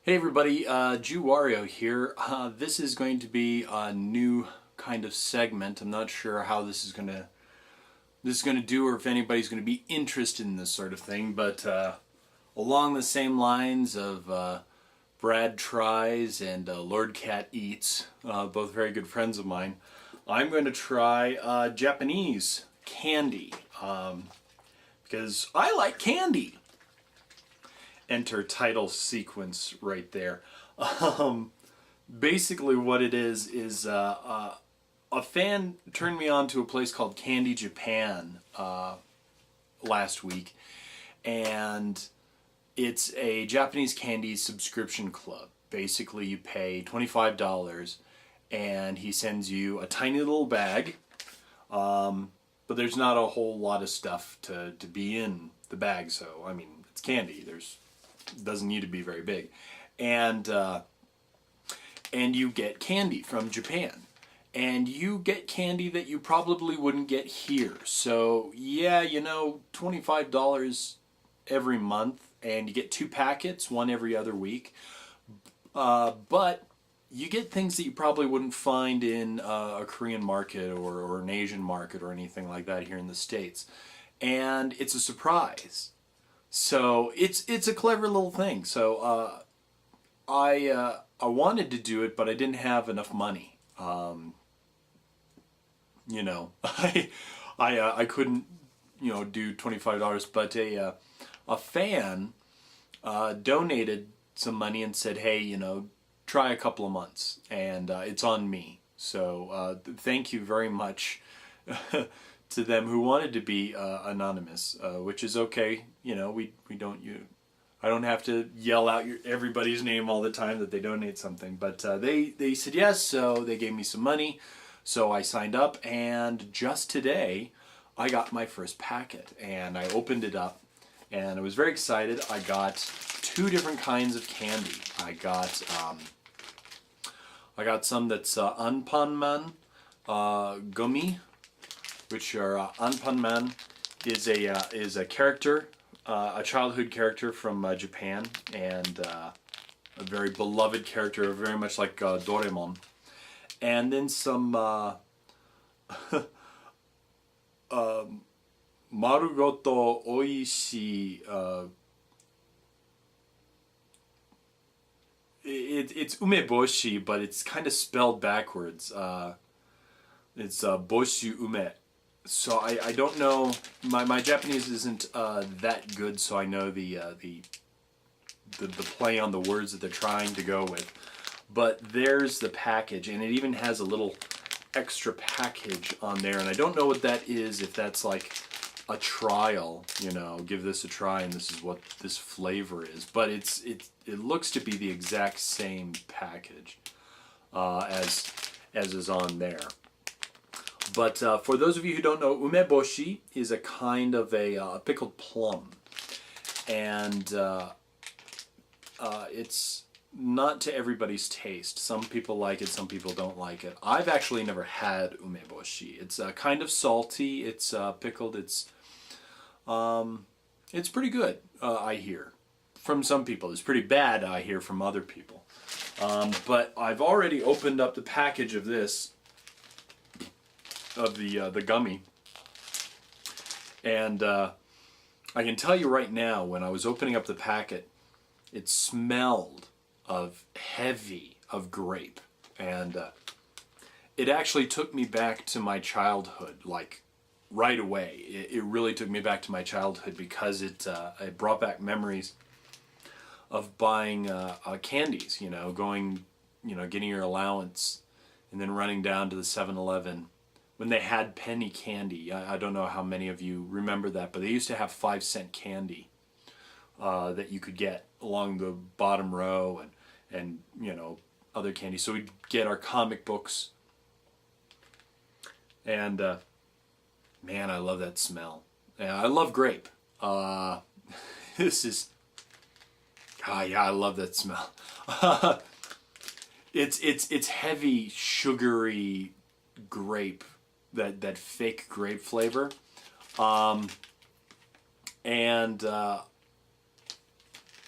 Hey everybody, JewWario here. This is going to be a new kind of segment. I'm not sure how this is gonna do, or if anybody's gonna be interested in this sort of thing. But along the same lines of Brad Tries and Lord Cat Eats, both very good friends of mine, I'm going to try Japanese candy because I like candy. Enter title sequence right there. Basically what it is a fan turned me on to a place called Candy Japan last week, and it's a Japanese candy subscription club. Basically you pay $25 and he sends you a tiny little bag, but there's not a whole lot of stuff to be in the bag, so I mean it's candy. Doesn't need to be very big, and you get candy from Japan, and you get candy that you probably wouldn't get here. So yeah, $25 every month, and you get 2 packets, one every other week. But you get things that you probably wouldn't find in a Korean market or an Asian market or anything like that here in the States, and it's a surprise. So it's a clever little thing. So I wanted to do it, but I didn't have enough money. I couldn't do $25. But a fan donated some money and said, hey, try a couple of months, and it's on me. So thank you very much. To them who wanted to be anonymous, which is okay. We don't I don't have to yell out everybody's name all the time that they donate something, but they said yes, so they gave me some money, so I signed up, and just today I got my first packet, and I opened it up, and I was very excited. I got 2 different kinds of candy. I got some that's Anpanman Gummy, which are Anpanman is a character, a childhood character from Japan, and a very beloved character, very much like Doraemon. And then some Marugoto Oishi. It's Umeboshi, but it's kind of spelled backwards. It's Boshu Ume. So I don't know, my Japanese isn't that good, so I know the play on the words that they're trying to go with. But there's the package, and it even has a little extra package on there, and I don't know what that is, if that's like a trial, give this a try and this is what this flavor is. But it looks to be the exact same package as is on there. But for those of you who don't know, umeboshi is a kind of a pickled plum, and it's not to everybody's taste. Some people like it, some people don't like it. I've actually never had umeboshi. It's kind of salty. It's pickled. It's pretty good. I hear from some people. It's pretty bad. I hear from other people. But I've already opened up the package of this. Of the gummy, and I can tell you right now, when I was opening up the packet, it smelled heavy of grape, and it actually took me back to my childhood, like right away. It really took me back to my childhood, because it brought back memories of buying candies, going, getting your allowance and then running down to the 7-Eleven when they had penny candy. I don't know how many of you remember that, but they used to have 5-cent candy that you could get along the bottom row, and other candy. So we'd get our comic books, and man, I love that smell. Yeah, I love grape. This is, yeah, I love that smell. It's heavy, sugary grape. That fake grape flavor, and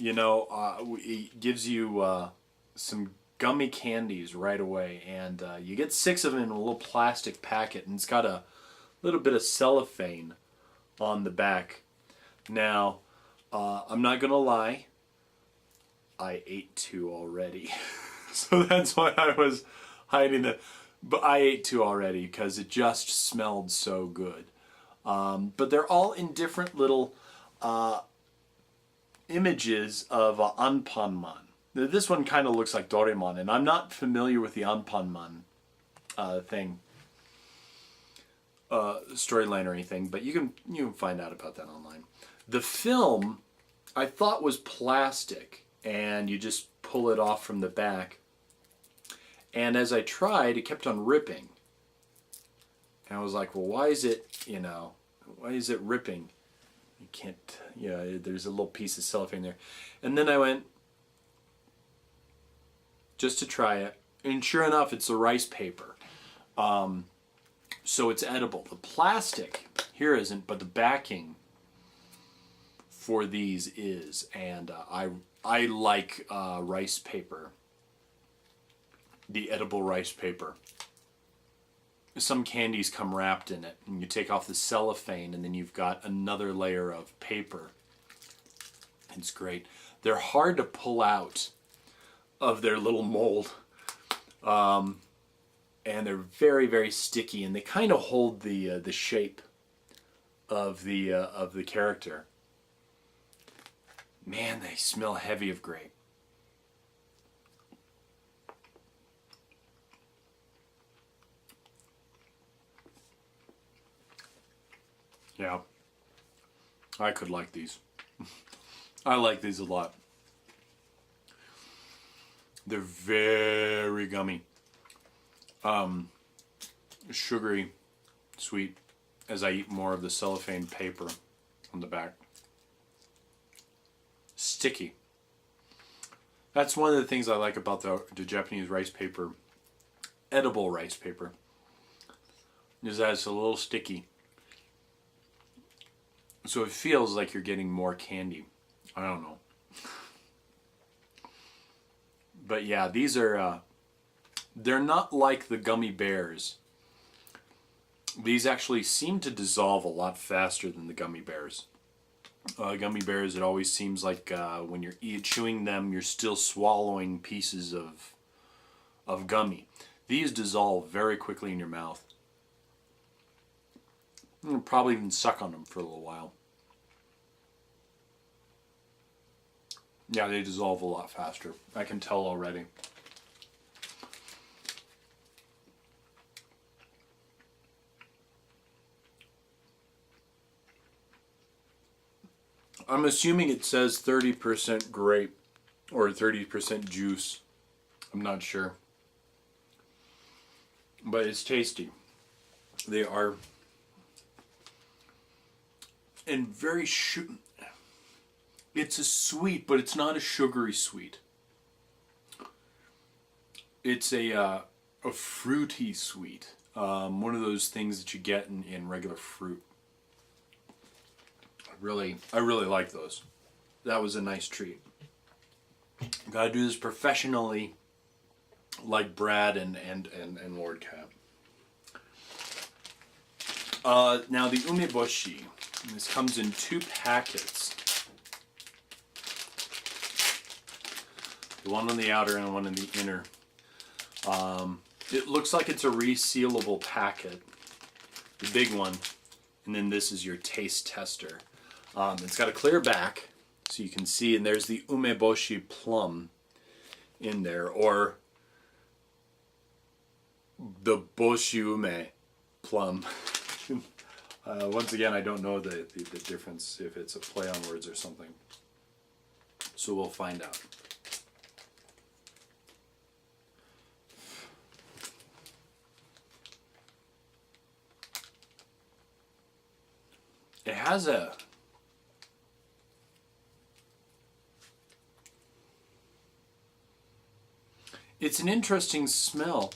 you know, it gives you some gummy candies right away, and you get 6 of them in a little plastic packet, and it's got a little bit of cellophane on the back. Now, I'm not gonna lie, I ate 2 already, so that's why I was hiding it. But I ate 2 already because it just smelled so good. But they're all in different little images of Anpanman. This one kind of looks like Doraemon, and I'm not familiar with the Anpanman storyline or anything, but you can find out about that online. The film I thought was plastic, and you just pull it off from the back. And as I tried, it kept on ripping. And I was like, well, why is it, why is it ripping? You can't, there's a little piece of cellophane there. And then I went, just to try it, and sure enough, it's a rice paper. So it's edible. The plastic here isn't, but the backing for these is. And I like rice paper. The edible rice paper. Some candies come wrapped in it, and you take off the cellophane, and then you've got another layer of paper. It's great. They're hard to pull out of their little mold, and they're very, very sticky, and they kind of hold the shape of the character. Man, they smell heavy of grape. Yeah, I could like these. I like these a lot. They're very gummy. Sugary, sweet, as I eat more of the cellophane paper on the back. Sticky. That's one of the things I like about the Japanese rice paper, edible rice paper, is that it's a little sticky. So it feels like you're getting more candy. I don't know. But yeah, these are, they're not like the gummy bears. These actually seem to dissolve a lot faster than the gummy bears. Gummy bears, it always seems like when you're chewing them, you're still swallowing pieces of gummy. These dissolve very quickly in your mouth. You'll probably even suck on them for a little while. Yeah, they dissolve a lot faster. I can tell already. I'm assuming it says 30% grape or 30% juice. I'm not sure. But it's tasty. They are... and very it's a sweet, but it's not a sugary sweet. It's a fruity sweet. One of those things that you get in regular fruit. I really like those. That was a nice treat. Gotta do this professionally, like Brad and Lord Cat. Now the Umeboshi. This comes in 2 packets. The one on the outer and one in the inner. It looks like it's a resealable packet. The big one. And then this is your taste tester. It's got a clear back, so you can see, and there's the Umeboshi plum in there, or the Boshi Ume plum. Once again, I don't know the difference, if it's a play on words or something. So we'll find out. It has a... it's an interesting smell.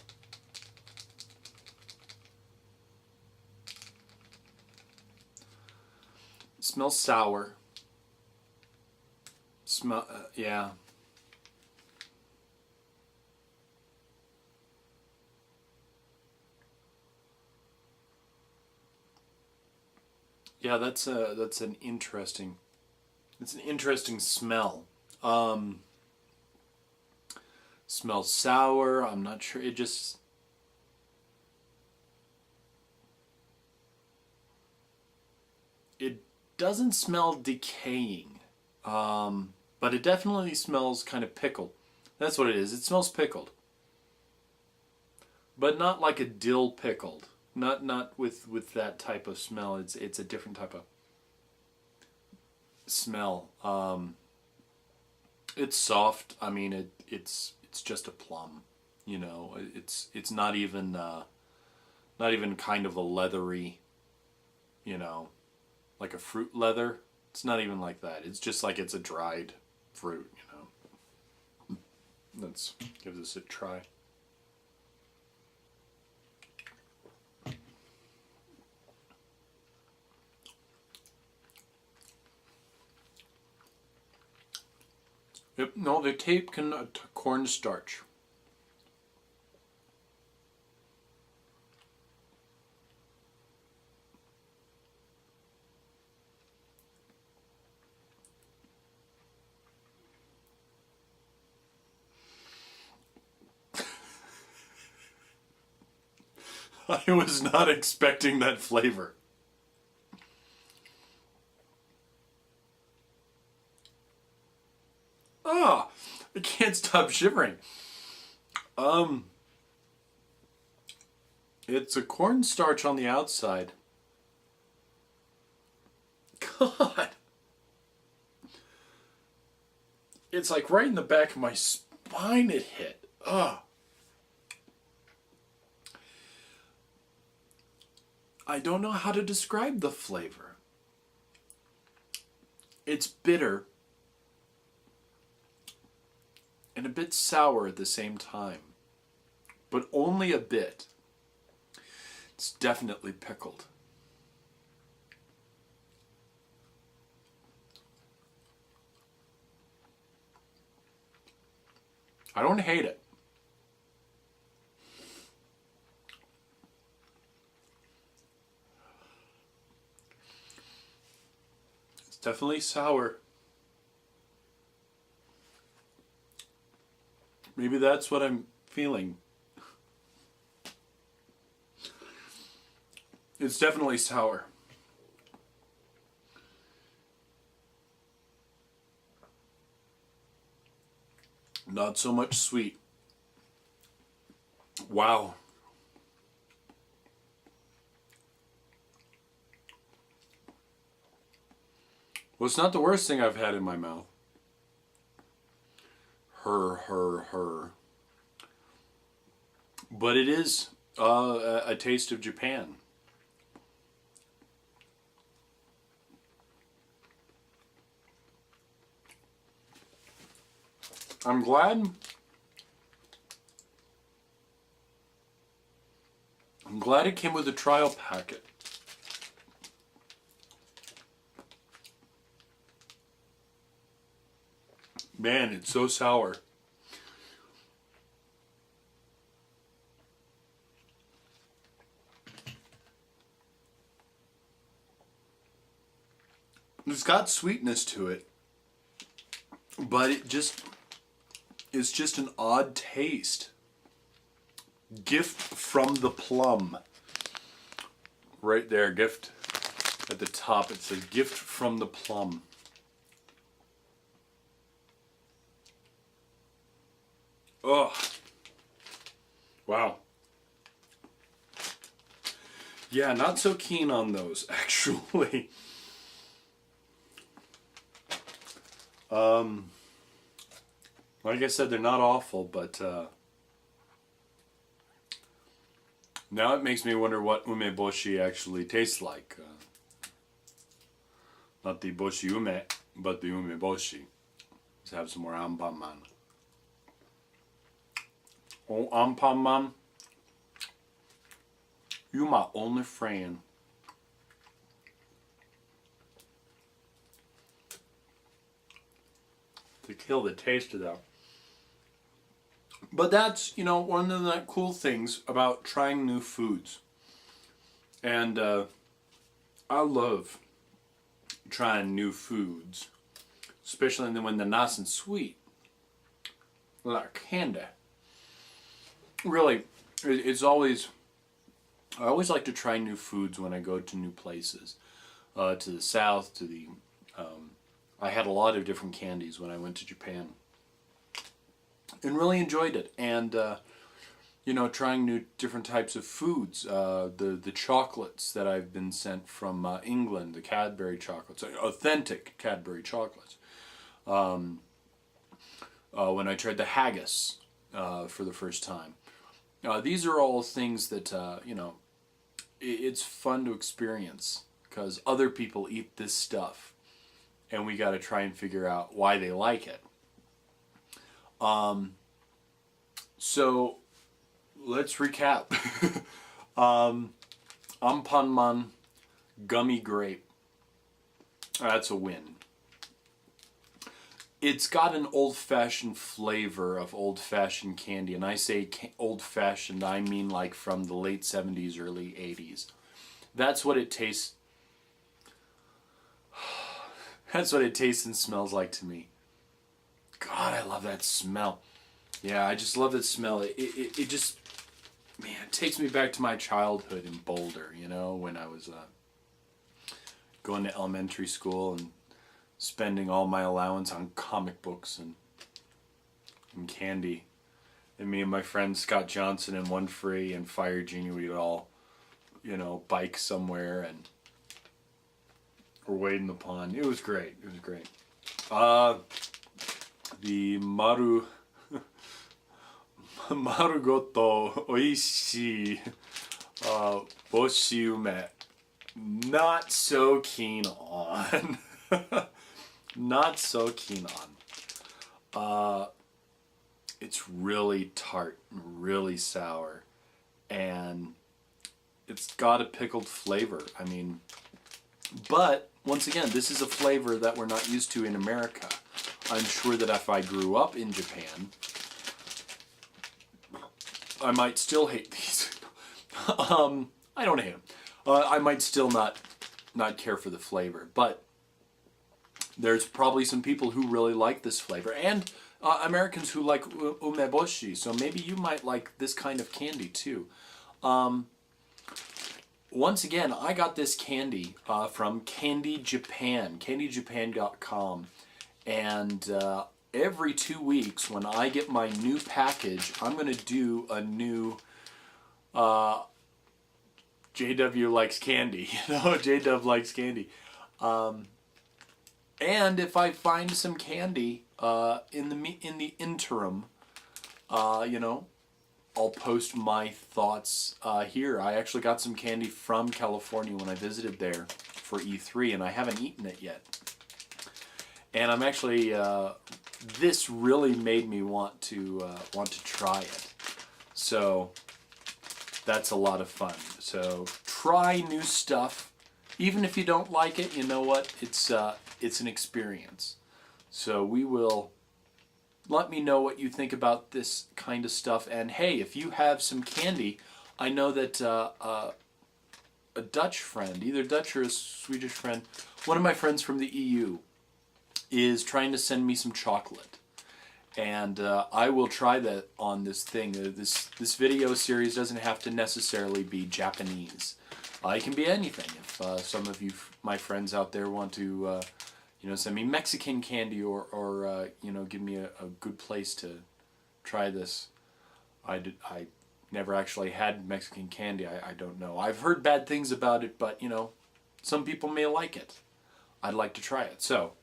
It smells sour. It Smell, yeah. Yeah, that's an interesting. It's an interesting smell. Smells sour. I'm not sure. It just. It doesn't smell decaying, but it definitely smells kind of pickled. That's what it is. It smells pickled, but not like a dill pickled. Not with that type of smell. It's a different type of smell. It's soft. I mean, it's just a plum. You know, it's not even kind of a leathery. You know, like a fruit leather. It's not even like that. It's just like it's a dried fruit. You know. Let's give this a try. Yep, no, the tape can cornstarch. I was not expecting that flavor. Ah, I can't stop shivering. It's a cornstarch on the outside. God. It's like right in the back of my spine it hit. Ugh. I don't know how to describe the flavor. It's bitter and a bit sour at the same time, but only a bit. It's definitely pickled. I don't hate it. It's definitely sour. Maybe that's what I'm feeling. It's definitely sour. Not so much sweet. Wow. Well, it's not the worst thing I've had in my mouth. Her. But it is a taste of Japan. I'm glad it came with a trial packet. Man, it's so sour. It's got sweetness to it, but it's just an odd taste. Gift from the plum. Right there, gift at the top. It says gift from the plum. Oh, wow. Yeah, not so keen on those, actually. Like I said, they're not awful, but now it makes me wonder what umeboshi actually tastes like. Not the boshi ume, but the umeboshi. Let's have some more Anpanman. Oh, Anpanman, you my only friend. kill the taste of them. But that's, you know, one of the cool things about trying new foods. And I love trying new foods, especially when they're nice and sweet, like candy. Really, it's always, I always like to try new foods when I go to new places, to the south, to the, I had a lot of different candies when I went to Japan, and really enjoyed it. And you know, trying new different types of foods, the chocolates that I've been sent from England, the Cadbury chocolates, authentic Cadbury chocolates. When I tried the haggis for the first time. These are all things that, you know, it's fun to experience because other people eat this stuff and we got to try and figure out why they like it. So let's recap. Anpanman Gummy Grape. That's a win. It's got an old-fashioned flavor of old-fashioned candy, and I say old-fashioned, I mean like from the late 70s, early 80s. That's what it tastes. That's what it tastes and smells like to me. God, I love that smell. Yeah, I just love that smell. It just, man, it takes me back to my childhood in Boulder, you know, when I was going to elementary school and spending all my allowance on comic books and candy. And me and my friend Scott Johnson and One Free and Fire Genie, we'd all, you know, bike somewhere and or wade in the pond. It was great. It was great. The Marugoto Oishii Boshi Ume. Not so keen on. Not so keen on. It's really tart, really sour, and it's got a pickled flavor. I mean, but once again, this is a flavor that we're not used to in America. I'm sure that if I grew up in Japan, I might still hate these. I don't hate them. I might still not care for the flavor, but there's probably some people who really like this flavor, and Americans who like umeboshi, so maybe you might like this kind of candy too. Once again, I got this candy from Candy Japan, candyjapan.com, and every 2 weeks when I get my new package, I'm going to do a new JW likes candy, you know, JW likes candy. And if I find some candy in the interim, you know, I'll post my thoughts here. I actually got some candy from California when I visited there for E3, and I haven't eaten it yet. And I'm actually this really made me want to try it. So that's a lot of fun. So try new stuff, even if you don't like it. You know what? It's an experience. So we will. Let me know what you think about this kind of stuff. And hey, if you have some candy, I know that a Dutch friend, either Dutch or a Swedish friend, one of my friends from the EU, is trying to send me some chocolate. And I will try that on this thing. This video series doesn't have to necessarily be Japanese. It can be anything. If some of you, my friends out there, want to you know, send me Mexican candy or you know, give me a good place to try this. I never actually had Mexican candy. I don't know. I've heard bad things about it, but you know, some people may like it. I'd like to try it. So,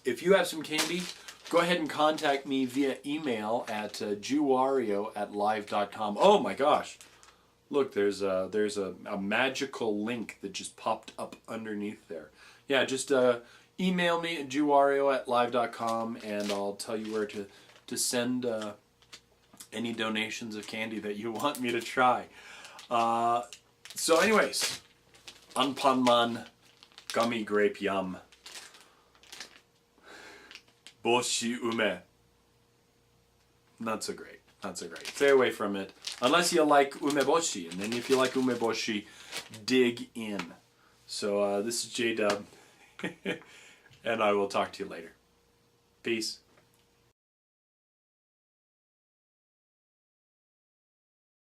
if you have some candy, go ahead and contact me via email at JewWario@live.com. Oh my gosh! Look, there's a magical link that just popped up underneath there. Yeah, just email me at JewWario@live.com, and I'll tell you where to send any donations of candy that you want me to try. So anyways, Anpanman Gummy Grape Yum. Boshi ume. Not so great. Not so great. Stay away from it. Unless you like umeboshi. And then if you like umeboshi, dig in. So this is J-Dub. And I will talk to you later. Peace.